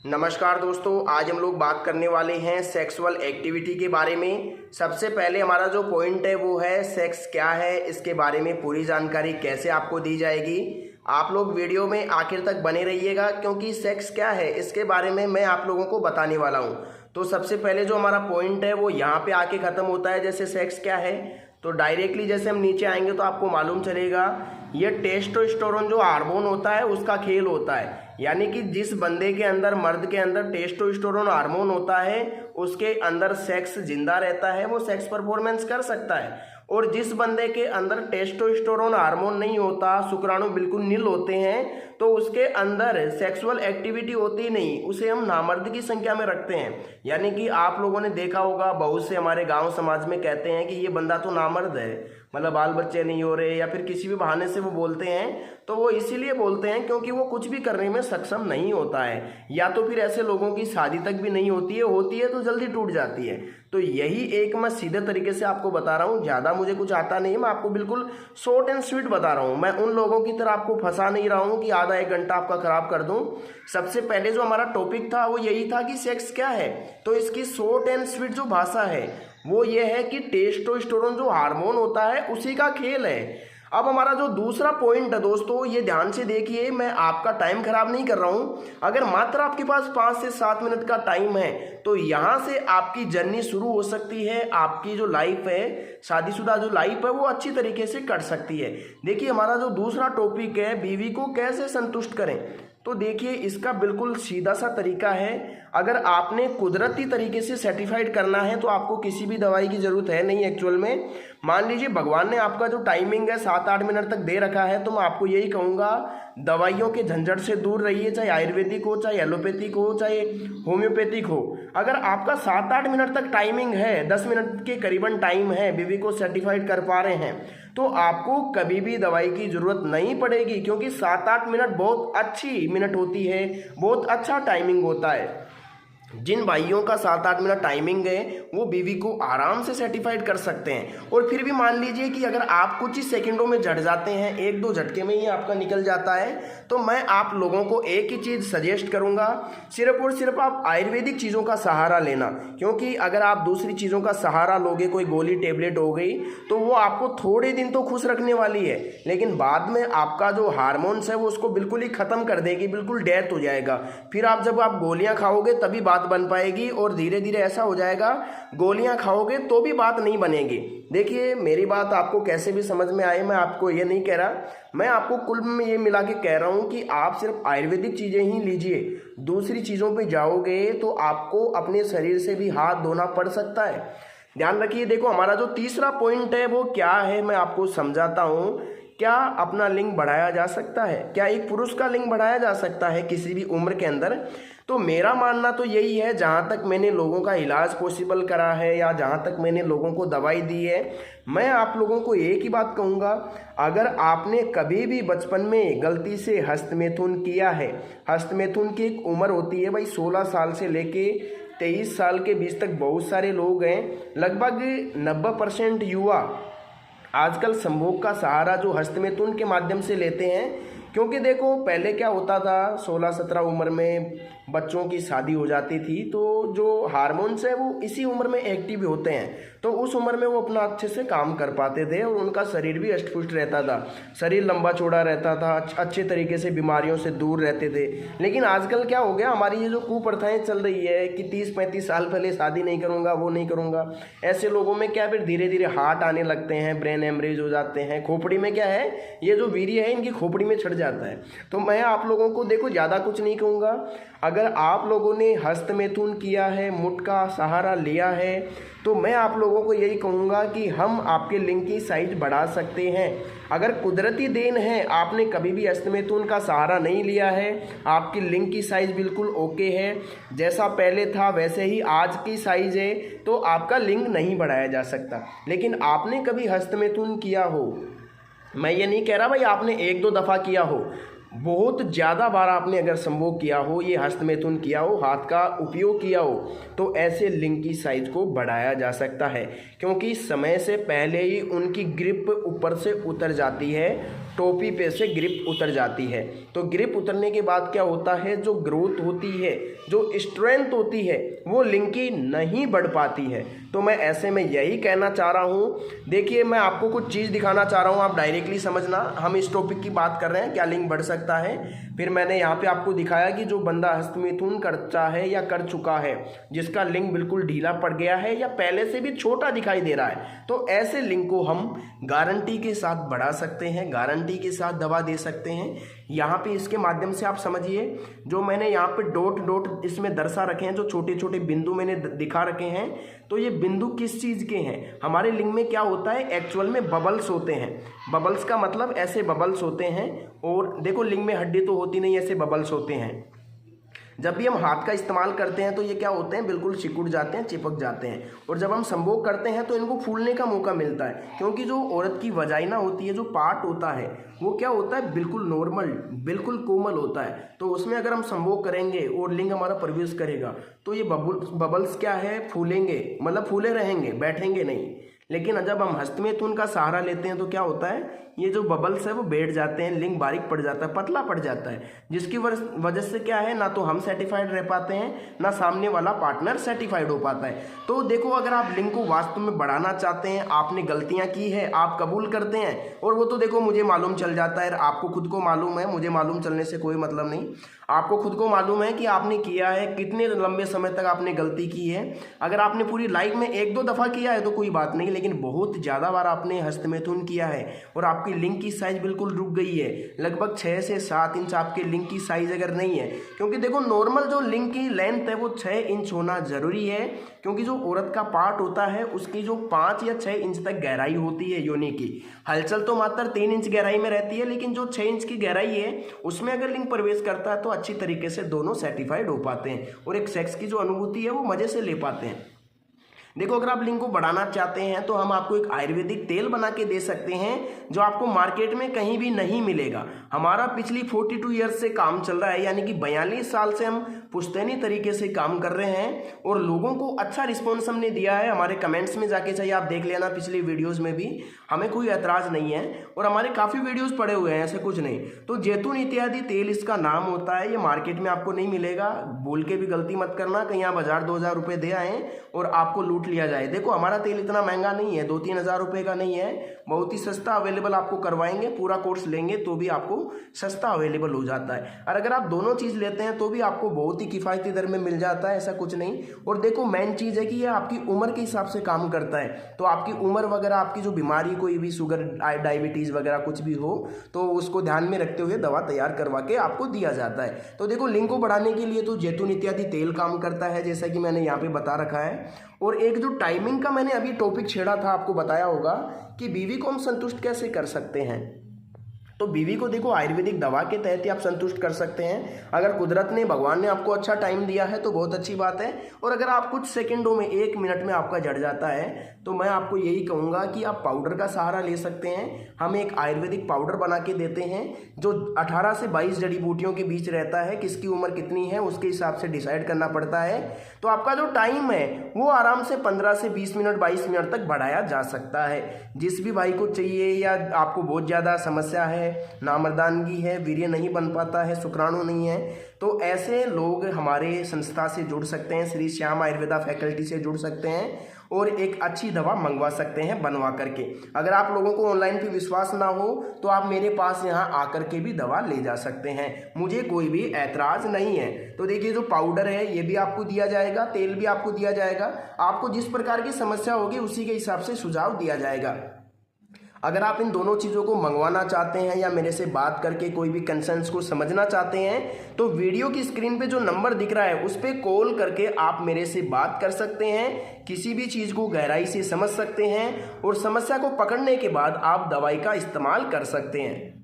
नमस्कार दोस्तों, आज हम लोग बात करने वाले हैं सेक्सुअल एक्टिविटी के बारे में। सबसे पहले हमारा जो पॉइंट है वो है सेक्स क्या है, इसके बारे में पूरी जानकारी कैसे आपको दी जाएगी। आप लोग वीडियो में आखिर तक बने रहिएगा क्योंकि सेक्स क्या है इसके बारे में मैं आप लोगों को बताने वाला हूँ। तो सबसे पहले जो हमारा पॉइंट है वो यहाँ पे आके ख़त्म होता है। जैसे सेक्स क्या है तो डायरेक्टली जैसे हम नीचे आएंगे तो आपको मालूम चलेगा ये टेस्टोस्टेरोन जो हार्मोन होता है उसका खेल होता है। यानी कि जिस बंदे के अंदर, मर्द के अंदर टेस्टोस्टेरोन हार्मोन होता है उसके अंदर सेक्स जिंदा रहता है, वो सेक्स परफॉर्मेंस कर सकता है। और जिस बंदे के अंदर टेस्टोस्टेरोन हार्मोन नहीं होता, शुक्राणु बिल्कुल नील होते हैं, तो उसके अंदर सेक्सुअल एक्टिविटी होती नहीं, उसे हम नामर्द की संख्या में रखते हैं। यानी कि आप लोगों ने देखा होगा बहुत से हमारे गांव समाज में कहते हैं कि ये बंदा तो नामर्द है, मतलब बाल बच्चे नहीं हो रहे या फिर किसी भी बहाने से वो बोलते हैं। तो वो इसीलिए बोलते हैं क्योंकि वो कुछ भी करने में सक्षम नहीं होता है, या तो फिर ऐसे लोगों की शादी तक भी नहीं होती है तो जल्दी टूट जाती है। तो यही एक मैं सीधे तरीके से आपको बता रहा हूँ, ज़्यादा मुझे कुछ आता नहीं, मैं आपको बिल्कुल शॉर्ट एंड स्वीट बता रहा हूँ। मैं उन लोगों की तरह आपको फंसा नहीं रहा हूँ कि आधा एक घंटा आपका खराब कर दूँ। सबसे पहले जो हमारा टॉपिक था वो यही था कि सेक्स क्या है। तो इसकी शॉर्ट एंड स्वीट जो भाषा है वो ये है कि टेस्टोस्टेरोन जो हार्मोन होता है उसी का खेल है। अब हमारा जो दूसरा पॉइंट है दोस्तों, ये ध्यान से देखिए, मैं आपका टाइम खराब नहीं कर रहा हूँ। अगर मात्र आपके पास 5 से 7 मिनट का टाइम है तो यहाँ से आपकी जर्नी शुरू हो सकती है। आपकी जो लाइफ है, शादीशुदा जो लाइफ है, वो अच्छी तरीके से कट सकती है। देखिए हमारा जो दूसरा टॉपिक है, बीवी को कैसे संतुष्ट करें, तो देखिए इसका बिल्कुल सीधा सा तरीका है। अगर आपने कुदरती तरीके से सर्टिफाइड करना है तो आपको किसी भी दवाई की ज़रूरत है नहीं एक्चुअल में। मान लीजिए भगवान ने आपका जो टाइमिंग है 7-8 मिनट तक दे रखा है, तो मैं आपको यही कहूँगा दवाइयों के झंझट से दूर रहिए, चाहे आयुर्वेदिक हो, चाहे एलोपैथिक हो, चाहे होम्योपैथिक हो। अगर आपका 7-8 मिनट तक टाइमिंग है, 10 मिनट के करीबन टाइम है, बीवी को सर्टिफाइड कर पा रहे हैं, तो आपको कभी भी दवाई की ज़रूरत नहीं पड़ेगी, क्योंकि 7-8 मिनट बहुत अच्छी मिनट होती है, बहुत अच्छा टाइमिंग होता है। जिन भाइयों का 7-8 मिनट टाइमिंग है वो बीवी को आराम से सर्टिफाइड कर सकते हैं। और फिर भी मान लीजिए कि अगर आप कुछ ही सेकंडों में झट जाते हैं, 1-2 झटके में ही आपका निकल जाता है, तो मैं आप लोगों को एक ही चीज़ सजेस्ट करूंगा, सिर्फ और सिर्फ आप आयुर्वेदिक चीज़ों का सहारा लेना। क्योंकि अगर आप दूसरी चीज़ों का सहारा लोगे, कोई गोली टेबलेट हो गई, तो वो आपको थोड़े दिन तो खुश रखने वाली है, लेकिन बाद में आपका जो हार्मोन्स है वो उसको बिल्कुल ही ख़त्म कर देगी, बिल्कुल डेथ हो जाएगा। फिर जब आप गोलियाँ खाओगे तभी बात बन पाएगी, और धीरे धीरे ऐसा हो जाएगा गोलियां खाओगे तो भी बात नहीं बनेगी। देखिए मेरी बात आपको कैसे भी समझ में आए, मैं आपको ये नहीं कह रहा, मैं आपको कुल में ये मिला के कह रहा हूँ कि आप सिर्फ आयुर्वेदिक चीज़ें ही लीजिए। दूसरी चीज़ों पे जाओगे तो आपको अपने शरीर से भी हाथ धोना पड़ सकता है। ध्यान रखिए। देखो हमारा जो तीसरा पॉइंट है वो क्या है, मैं आपको समझाता हूँ। क्या अपना लिंग बढ़ाया जा सकता है? क्या एक पुरुष का लिंग बढ़ाया जा सकता है किसी भी उम्र के अंदर? तो मेरा मानना तो यही है, जहाँ तक मैंने लोगों का इलाज पॉसिबल करा है या जहाँ तक मैंने लोगों को दवाई दी है, मैं आप लोगों को एक ही बात कहूँगा, अगर आपने कभी भी बचपन में गलती से हस्तमैथुन किया है, हस्तमैथुन की एक उम्र होती है भाई 16 साल से लेके 23 साल के बीच तक बहुत सारे लोग हैं, लगभग 90% युवा आजकल संभोग का सहारा जो हस्तमैथुन के माध्यम से लेते हैं। क्योंकि देखो पहले क्या होता था, 16-17 उम्र में बच्चों की शादी हो जाती थी, तो जो हार्मोन्स है वो इसी उम्र में एक्टिव होते हैं, तो उस उम्र में वो अपना अच्छे से काम कर पाते थे और उनका शरीर भी हष्ट-पुष्ट रहता था, शरीर लंबा चौड़ा रहता था, अच्छे तरीके से बीमारियों से दूर रहते थे। लेकिन आजकल क्या हो गया, हमारी ये जो कुप्रथाएं चल रही है कि 30-35 साल पहले शादी नहीं करूँगा, वो नहीं करूँगा, ऐसे लोगों में क्या फिर धीरे धीरे हार्ट आने लगते हैं, ब्रेन हेमरेज हो जाते हैं, खोपड़ी में क्या है, ये जो वीर्य है इनकी खोपड़ी में चढ़ जाता है। तो मैं आप लोगों को देखो ज़्यादा कुछ नहीं कहूँगा, अगर आप लोगों ने हस्तमैथुन किया है, मुठ का सहारा लिया है, तो मैं आप लोगों को यही कहूँगा कि हम आपके लिंग की साइज बढ़ा सकते हैं। अगर कुदरती देन है, आपने कभी भी हस्तमैथुन का सहारा नहीं लिया है, आपकी लिंग की साइज बिल्कुल ओके है, जैसा पहले था वैसे ही आज की साइज है, तो आपका लिंग नहीं बढ़ाया जा सकता। लेकिन आपने कभी हस्तमैथुन किया हो, मैं ये नहीं कह रहा भाई आपने 1-2 दफ़ा किया हो, बहुत ज़्यादा बार आपने अगर संभोग किया हो, ये हस्तमैथुन किया हो, हाथ का उपयोग किया हो, तो ऐसे लिंग की साइज को बढ़ाया जा सकता है। क्योंकि समय से पहले ही उनकी ग्रिप ऊपर से उतर जाती है टोपी पे से ग्रिप उतर जाती है। तो ग्रिप उतरने के बाद क्या होता है, जो ग्रोथ होती है, जो स्ट्रेंथ होती है, वो लिंक की नहीं बढ़ पाती है। तो मैं ऐसे में यही कहना चाह रहा हूँ। देखिए, मैं आपको कुछ चीज़ दिखाना चाह रहा हूँ, आप डायरेक्टली समझना। हम इस टॉपिक की बात कर रहे हैं, क्या लिंक बढ़ सकता है। फिर मैंने यहाँ पे आपको दिखाया कि जो बंदा हस्तमैथुन करता है या कर चुका है, जिसका लिंग बिल्कुल ढीला पड़ गया है या पहले से भी छोटा दिखाई दे रहा है, तो ऐसे लिंग को हम गारंटी के साथ बढ़ा सकते हैं, गारंटी के साथ दवा दे सकते हैं। यहाँ पे इसके माध्यम से आप समझिए, जो मैंने यहाँ पे डॉट डॉट इसमें दर्शा रखे हैं, जो छोटे छोटे बिंदु मैंने दिखा रखे हैं, तो ये बिंदु किस चीज़ के हैं। हमारे लिंग में क्या होता है, एक्चुअल में बबल्स होते हैं। बबल्स का मतलब ऐसे बबल्स होते हैं, और देखो लिंग में हड्डी तो होती नहीं, ऐसे बबल्स होते हैं। जब भी हम हाथ का इस्तेमाल करते हैं तो ये क्या होते हैं, बिल्कुल सिकुड़ जाते हैं, चिपक जाते हैं। और जब हम संभोग करते हैं तो इनको फूलने का मौका मिलता है, क्योंकि जो औरत की वजाइना होती है, जो पार्ट होता है, वो क्या होता है, बिल्कुल नॉर्मल, बिल्कुल कोमल होता है। तो उसमें अगर हम संभोग करेंगे और लिंग हमारा प्रवेश करेगा तो ये बबल्स क्या है, फूलेंगे, मतलब फूले रहेंगे, बैठेंगे नहीं। लेकिन जब हम हस्तमैथुन का सहारा लेते हैं तो क्या होता है, ये जो बबल्स है वो बैठ जाते हैं, लिंग बारीक पड़ जाता है, पतला पड़ जाता है, जिसकी वजह से क्या है, ना तो हम सेटिस्फाइड रह पाते हैं, ना सामने वाला पार्टनर सेटिस्फाइड हो पाता है। तो देखो, अगर आप लिंग को वास्तव में बढ़ाना चाहते हैं, आपने गलतियां की है, आप कबूल करते हैं, और वो तो देखो मुझे मालूम चल जाता है, आपको खुद को मालूम है, मुझे मालूम चलने से कोई मतलब नहीं। आपको खुद को मालूम है कि आपने किया है, कितने लंबे समय तक आपने गलती की है। अगर आपने पूरी लाइफ में एक दो दफ़ा किया है तो कोई बात नहीं, लेकिन बहुत ज़्यादा बार आपने हस्तमैथुन किया है और आपकी लिंग की साइज बिल्कुल रुक गई है, लगभग 6 से 7 इंच आपके लिंग की साइज अगर नहीं है, क्योंकि देखो नॉर्मल जो लिंग की लेंथ है वो 6 इंच होना ज़रूरी है, क्योंकि जो औरत का पार्ट होता है उसकी जो 5 या 6 इंच तक गहराई होती है योनि की। हलचल तो मात्र 3 इंच गहराई में रहती है, लेकिन जो 6 इंच की गहराई है उसमें अगर लिंग प्रवेश करता है तो अच्छी तरीके से दोनों सेटिस्फाइड हो पाते हैं और एक सेक्स की जो अनुभूति है वो मज़े से ले पाते हैं। देखो, अगर आप लिंग को बढ़ाना चाहते हैं तो हम आपको एक आयुर्वेदिक तेल बना के दे सकते हैं, जो आपको मार्केट में कहीं भी नहीं मिलेगा। हमारा पिछली 42 ईयर्स से काम चल रहा है, यानी कि 42 साल से हम पुश्तैनी तरीके से काम कर रहे हैं और लोगों को अच्छा रिस्पॉन्स हमने दिया है। हमारे कमेंट्स में जाके चाहिए आप देख लेना, पिछली वीडियोज़ में भी हमें कोई ऐतराज़ नहीं है और हमारे काफ़ी वीडियोज़ पड़े हुए हैं, ऐसे कुछ नहीं। तो जैतून इत्यादि तेल इसका नाम होता है, ये मार्केट में आपको नहीं मिलेगा। बोल के भी गलती मत करना कहीं आप 1000-2000 रुपये दे आएँ और आपको लूट लिया जाए। देखो, हमारा तेल इतना महंगा नहीं है, 2-3 हज़ार रुपये का नहीं है, बहुत ही सस्ता अवेलेबल आपको करवाएंगे। पूरा कोर्स लेंगे तो भी आपको सस्ता अवेलेबल हो जाता है, और अगर आप दोनों चीज़ लेते हैं तो भी आपको बहुत ही किफ़ायती दर में मिल जाता है, ऐसा कुछ नहीं। और देखो, मेन चीज़ है कि ये आपकी उम्र के हिसाब से काम करता है, तो आपकी उम्र वगैरह, आपकी जो बीमारी, कोई भी शुगर, डायबिटीज़ वगैरह कुछ भी हो तो उसको ध्यान में रखते हुए दवा तैयार करवा के आपको दिया जाता है। तो देखो, लिंग को बढ़ाने के लिए तो जैतून इत्यादि तेल काम करता है, जैसा कि मैंने यहाँ पे बता रखा है। और एक जो टाइमिंग का मैंने अभी टॉपिक छेड़ा था, आपको बताया होगा कि बीवी को हम संतुष्ट कैसे कर सकते हैं। तो बीवी को देखो, आयुर्वेदिक दवा के तहत ही आप संतुष्ट कर सकते हैं। अगर कुदरत ने, भगवान ने आपको अच्छा टाइम दिया है तो बहुत अच्छी बात है, और अगर आप कुछ सेकंडों में, 1 मिनट में आपका जड़ जाता है, तो मैं आपको यही कहूँगा कि आप पाउडर का सहारा ले सकते हैं। हम एक आयुर्वेदिक पाउडर बना के देते हैं जो 18 से 22 जड़ी बूटियों के बीच रहता है। किसकी उम्र कितनी है उसके हिसाब से डिसाइड करना पड़ता है। तो आपका जो टाइम है वो आराम से 15 से 20 मिनट, 22 मिनट तक बढ़ाया जा सकता है। जिस भी भाई को चाहिए, या आपको बहुत ज़्यादा समस्या है, नामर्दानगी है, वीर्य नहीं बन पाता है, शुक्राणु नहीं है, तो ऐसे लोग हमारे संस्था से जुड़ सकते हैं, श्री श्याम आयुर्वेदा फैकल्टी से जुड़ सकते हैं और एक अच्छी दवा मंगवा सकते हैं बनवा करके। अगर आप लोगों को ऑनलाइन पे विश्वास ना हो तो आप मेरे पास यहाँ आकर के भी दवा ले जा सकते हैं, मुझे कोई भी ऐतराज़ नहीं है। तो देखिए, जो पाउडर है ये भी आपको दिया जाएगा, तेल भी आपको दिया जाएगा, आपको जिस प्रकार की समस्या होगी उसी के हिसाब से सुझाव दिया जाएगा। अगर आप इन दोनों चीज़ों को मंगवाना चाहते हैं या मेरे से बात करके कोई भी कंसर्न्स को समझना चाहते हैं, तो वीडियो की स्क्रीन पे जो नंबर दिख रहा है उस पर कॉल करके आप मेरे से बात कर सकते हैं, किसी भी चीज़ को गहराई से समझ सकते हैं और समस्या को पकड़ने के बाद आप दवाई का इस्तेमाल कर सकते हैं।